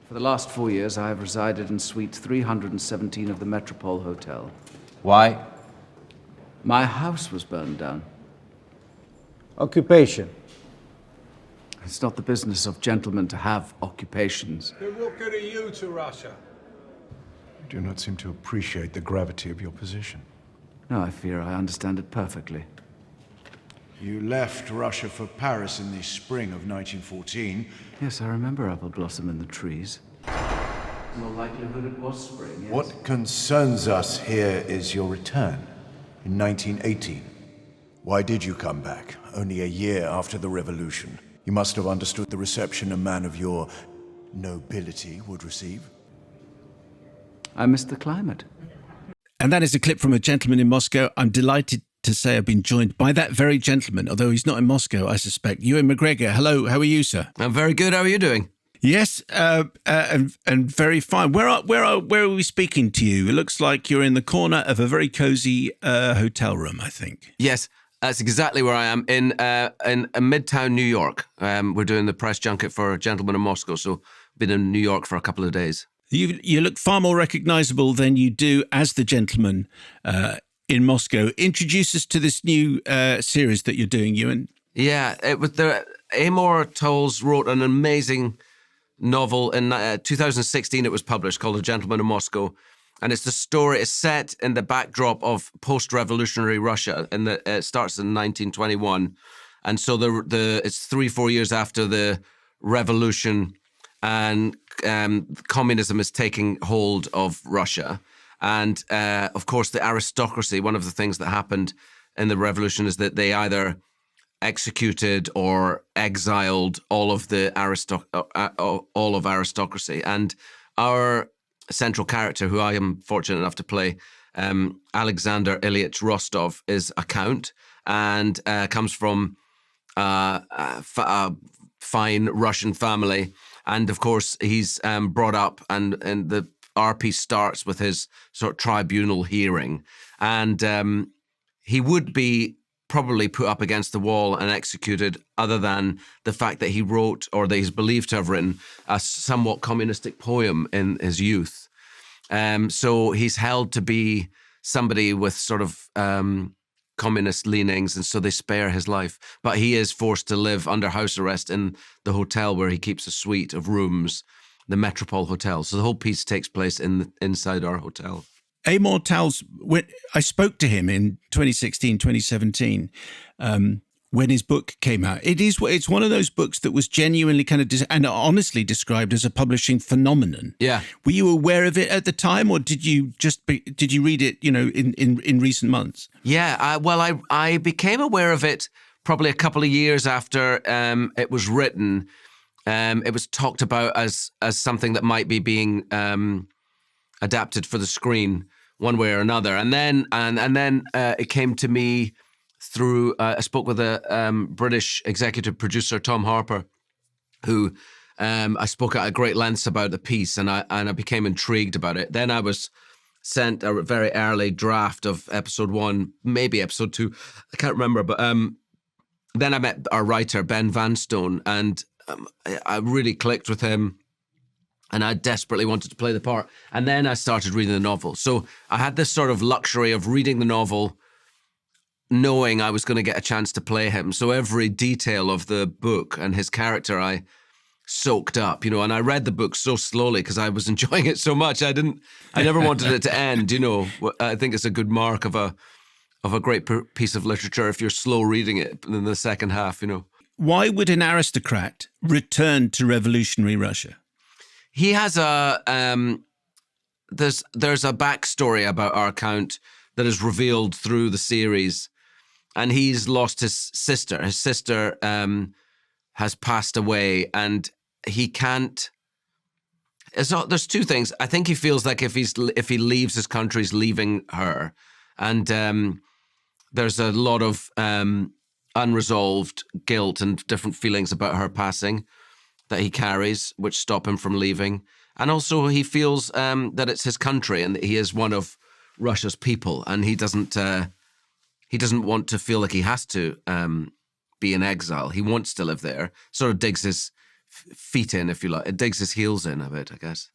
For the last 4 years, I have resided in Suite 317 of the Metropole Hotel. Why? My house was burned down. Occupation. It's not the business of gentlemen to have occupations. Then what good are you to Russia? You do not seem to appreciate the gravity of your position. No, I fear I understand it perfectly. You left Russia for Paris in the spring of 1914. Yes, I remember apple blossom in the trees. No likelihood it was spring, yes. What concerns us here is your return in 1918. Why did you come back, only a year after the revolution? You must have understood the reception a man of your nobility would receive. I missed the climate. And that is a clip from A Gentleman in Moscow. I'm delighted to say I've been joined by that very gentleman, although he's not in Moscow, I suspect. Ewan McGregor, hello, how are you, sir? I'm very good. How are you doing? Yes, and very fine. Where are we speaking to you? It looks like you're in the corner of a very cosy hotel room, I think. Yes, that's exactly where I am, in Midtown New York. We're doing the press junket for A Gentleman in Moscow, so been in New York for a couple of days. You look far more recognisable than you do as the gentleman in Moscow. Introduce us to this new series that you're doing, Ewan. Yeah, it was Amor Towles wrote an amazing novel in 2016. It was published, called A Gentleman in Moscow, and it's the story. It's set in the backdrop of post-revolutionary Russia, and it starts in 1921, and so it's 3-4 years after the revolution, and communism is taking hold of Russia. And of course, the aristocracy, one of the things that happened in the revolution is that they either executed or exiled all of aristocracy. And our central character, who I am fortunate enough to play, Alexander Ilyich Rostov, is a count and comes from a fine Russian family. And of course, he's brought up, and our piece starts with his sort of tribunal hearing. And he would be probably put up against the wall and executed, other than the fact that he wrote, or that he's believed to have written, a somewhat communistic poem in his youth. So he's held to be somebody with sort of communist leanings, and so they spare his life. But he is forced to live under house arrest in the hotel where he keeps a suite of rooms, the Metropole Hotel. So the whole piece takes place inside our hotel. Amor Towles, I spoke to him in 2016, 2017, when his book came out. It's one of those books that was genuinely kind of and honestly described as a publishing phenomenon. Yeah. Were you aware of it at the time, or did you read it, in recent months? Yeah. I became aware of it probably a couple of years after it was written. It was talked about as something that might be being adapted for the screen one way or another, and then it came to me through I spoke with a British executive producer, Tom Harper, who I spoke at great lengths about the piece, and I became intrigued about it. Then I was sent a very early draft of episode 1, maybe episode 2, I can't remember, but then I met our writer Ben Vanstone, and I really clicked with him, and I desperately wanted to play the part. And then I started reading the novel. So I had this sort of luxury of reading the novel, knowing I was going to get a chance to play him. So every detail of the book and his character I soaked up, and I read the book so slowly because I was enjoying it so much. I never wanted it to end, I think it's a good mark of a great piece of literature if you're slow reading it in the second half, Why would an aristocrat return to revolutionary Russia? He has there's a backstory about our count that is revealed through the series, and he's lost his sister. His sister has passed away, and he can't. There's two things. I think he feels like if he leaves his country, he's leaving her, and there's a lot of unresolved guilt and different feelings about her passing that he carries, which stop him from leaving. And also he feels that it's his country and that he is one of Russia's people, and he doesn't want to feel like he has to be in exile. He wants to live there. Sort of digs his feet in, if you like. It digs his heels in a bit, I guess.